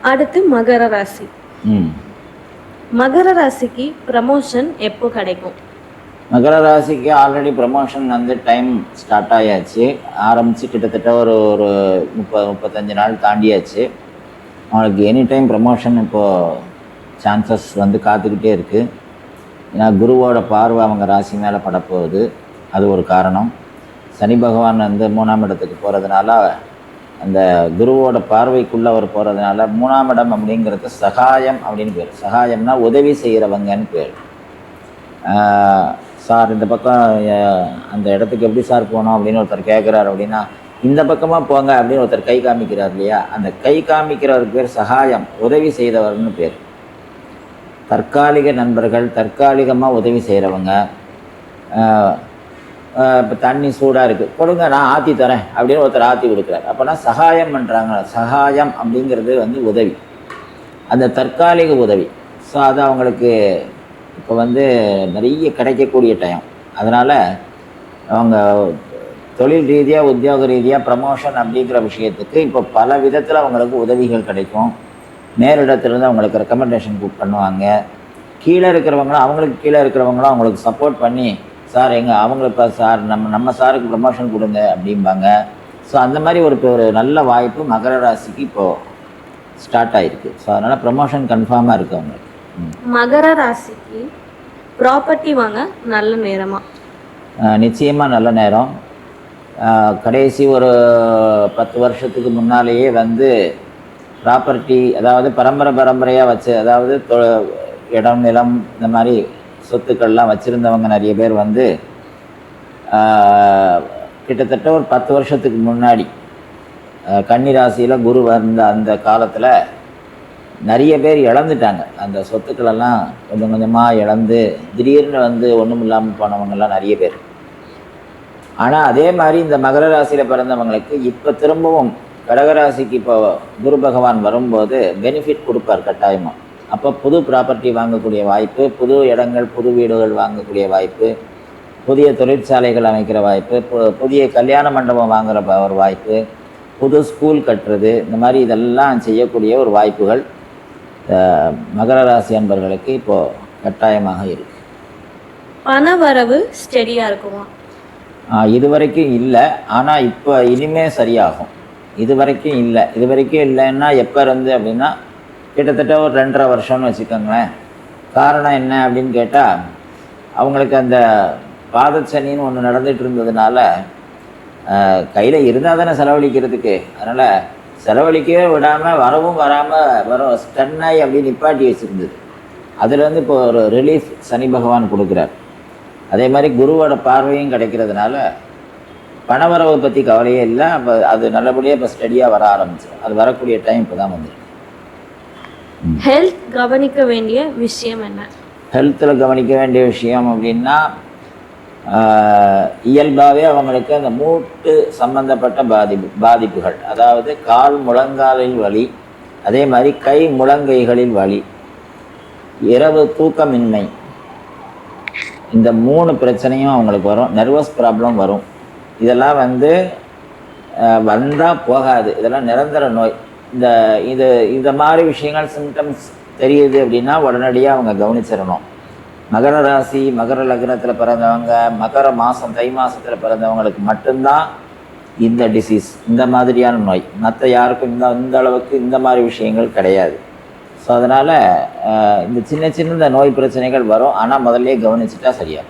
அடுத்து மகர ராசி. மகர ராசிக்கு ப்ரமோஷன் எப்போ கிடைக்கும்? மகர ராசிக்கு ஆல்ரெடி ப்ரமோஷன் வந்து டைம் ஸ்டார்ட் ஆகியாச்சு, ஆரம்பித்து கிட்டத்தட்ட ஒரு 35 நாள் தாண்டியாச்சு. அவங்களுக்கு எனி டைம் ப்ரமோஷன் இப்போது சான்சஸ் வந்து காத்துக்கிட்டே இருக்குது. ஏன்னா குருவோட பார்வை அவங்க ராசி மேலே படப்போகுது, அது ஒரு காரணம். சனி பகவான் வந்து 3ஆம் இடத்துக்கு போகிறதுனால, அந்த குருவோட பார்வைக்குள்ளே அவர் போகிறதுனால 3ஆம் இடம் அப்படிங்கிறது சகாயம் அப்படின்னு பேர். சகாயம்னா உதவி செய்கிறவங்கன்னு பேர். சார் இந்த பக்கம் அந்த இடத்துக்கு எப்படி சார் போகணும் அப்படின்னு ஒருத்தர் கேட்குறாரு அப்படின்னா, இந்த பக்கமாக போங்க அப்படின்னு ஒருத்தர் கை காமிக்கிறார் இல்லையா, அந்த கை காமிக்கிறவருக்கு பேர் சகாயம், உதவி செய்தவர்னு பேர். தற்காலிக நண்பர்கள், தற்காலிகமாக உதவி செய்கிறவங்க. இப்போ தண்ணி சூடாக இருக்குது, கொடுங்க நான் ஆற்றி தரேன் அப்படின்னு ஒருத்தர் ஆற்றி கொடுக்குறாரு, அப்போனா சகாயம் பண்ணுறாங்க. சகாயம் அப்படிங்கிறது வந்து உதவி, அந்த தற்காலிக உதவி. ஸோ அது அவங்களுக்கு இப்போ வந்து நிறைய கிடைக்கக்கூடிய டைம். அதனால் அவங்க தொழில் ரீதியாக, உத்தியோக ரீதியாக ப்ரமோஷன் அப்படிங்கிற விஷயத்துக்கு இப்போ பல விதத்தில் அவங்களுக்கு உதவிகள் கிடைக்கும். நேரிடத்துலேருந்து அவங்களுக்கு ரெக்கமெண்டேஷன் பண்ணுவாங்க. கீழே இருக்கிறவங்களும், அவங்களுக்கு கீழே இருக்கிறவங்களும் அவங்களுக்கு சப்போர்ட் பண்ணி, சார் அவங்களுக்கு இப்போ சார் நம்ம சாருக்கு ப்ரமோஷன் கொடுங்க அப்படிம்பாங்க. ஸோ அந்த மாதிரி ஒரு நல்ல வாய்ப்பு மகர ராசிக்கு இப்போது ஸ்டார்ட் ஆகிருக்கு. ஸோ அதனால் ப்ரமோஷன் கன்ஃபார்மாக இருக்குது அவங்களுக்கு. மகர ராசிக்கு ப்ராப்பர்ட்டி வாங்க நல்ல நேரமா? நிச்சயமாக நல்ல நேரம். கடைசி ஒரு 10 வருஷத்துக்கு முன்னாலேயே வந்து ப்ராப்பர்ட்டி, அதாவது பரம்பரையாக வச்சு, அதாவது இடம் நிலம் இந்த மாதிரி சொத்துக்கள்லாம் வச்சுருந்தவங்க நிறைய பேர் வந்து கிட்டத்தட்ட ஒரு 10 வருஷத்துக்கு முன்னாடி கன்னிராசியில் குரு வந்த அந்த காலத்தில் நிறைய பேர் இழந்துட்டாங்க. அந்த சொத்துக்களெல்லாம் கொஞ்சம் கொஞ்சமாக இழந்து திடீர்னு வந்து ஒன்றும் இல்லாமல் போனவங்கெல்லாம் நிறைய பேர். ஆனால் அதே மாதிரி இந்த மகர ராசியில் பிறந்தவங்களுக்கு இப்போ திரும்பவும் கடகராசிக்கு இப்போ குரு பகவான் வரும்போது பெனிஃபிட் கொடுப்பார் கட்டாயமாக. அப்போ புது ப்ராப்பர்ட்டி வாங்கக்கூடிய வாய்ப்பு, புது இடங்கள், புது வீடுகள் வாங்கக்கூடிய வாய்ப்பு, புதிய தொழிற்சாலைகள் அமைக்கிற வாய்ப்பு, புதிய கல்யாண மண்டபம் வாங்குகிற ஒரு வாய்ப்பு, புது ஸ்கூல் கட்டுறது, இந்த மாதிரி இதெல்லாம் செய்யக்கூடிய ஒரு வாய்ப்புகள் மகர ராசி அன்பர்களுக்கு இப்போது கட்டாயமாக இருக்குது. பண வரவு ஸ்டெடியாக இருக்குமா? இது வரைக்கும் இல்லை, ஆனால் இப்போ இனிமே சரியாகும். இது வரைக்கும் இல்லைன்னா எப்போ இருந்து அப்படின்னா கிட்டத்தட்ட ஒரு 2.5 வருஷம்னு வச்சுக்கோங்களேன். காரணம் என்ன அப்படின்னு கேட்டால், அவங்களுக்கு அந்த பாதச்சனின்னு ஒன்று நடந்துகிட்டு இருந்ததுனால கையில் இருந்தால் தானே செலவழிக்கிறதுக்கு, அதனால் செலவழிக்கவே விடாமல் வரவும் வரும் ஸ்டன்னாய் அப்படின்னு நிப்பாட்டி வச்சுருந்தது. அதுலேருந்து இப்போ ஒரு ரிலீஃப் சனி பகவான் கொடுக்குறார். அதே மாதிரி குருவோட பார்வையும் கிடைக்கிறதுனால பணவரவை பற்றி கவலையே இல்லை. அப்போ அது நல்லபடியாக இப்போ ஸ்டடியாக வர ஆரம்பிச்சிடும். அது வரக்கூடிய டைம் இப்போ தான் வந்துருக்கு. ஹெல்த் கவனிக்க வேண்டிய விஷயம் என்ன? ஹெல்த்தில் கவனிக்க வேண்டிய விஷயம் அப்படின்னா, இயல்பாகவே அவங்களுக்கு அந்த மூட்டு சம்பந்தப்பட்ட பாதிப்புகள், அதாவது கால் முழங்காலில் வலி, அதே மாதிரி கை முழங்கைகளில் வலி, இரவு தூக்கமின்மை, இந்த 3 பிரச்சனையும் அவங்களுக்கு வரும். நர்வஸ் ப்ராப்ளம் வரும். இதெல்லாம் வந்து வந்தால் போகாது, இதெல்லாம் நிரந்தர நோய். இந்த மாதிரி விஷயங்கள் சிம்டம்ஸ் தெரியுது அப்படின்னா உடனடியாக அவங்க கவனிச்சிடணும். மகர ராசி, மகர லக்னத்தில் பிறந்தவங்க, மகர மாதம் தை மாதத்தில் பிறந்தவங்களுக்கு மட்டும்தான் இந்த டிசீஸ், இந்த மாதிரியான நோய். மற்ற யாருக்கும் இந்த அளவுக்கு இந்த மாதிரி விஷயங்கள் கிடையாது. ஸோ அதனால் இந்த சின்ன நோய் பிரச்சனைகள் வரும், ஆனால் முதல்ல கவனிச்சுட்டா சரியாக.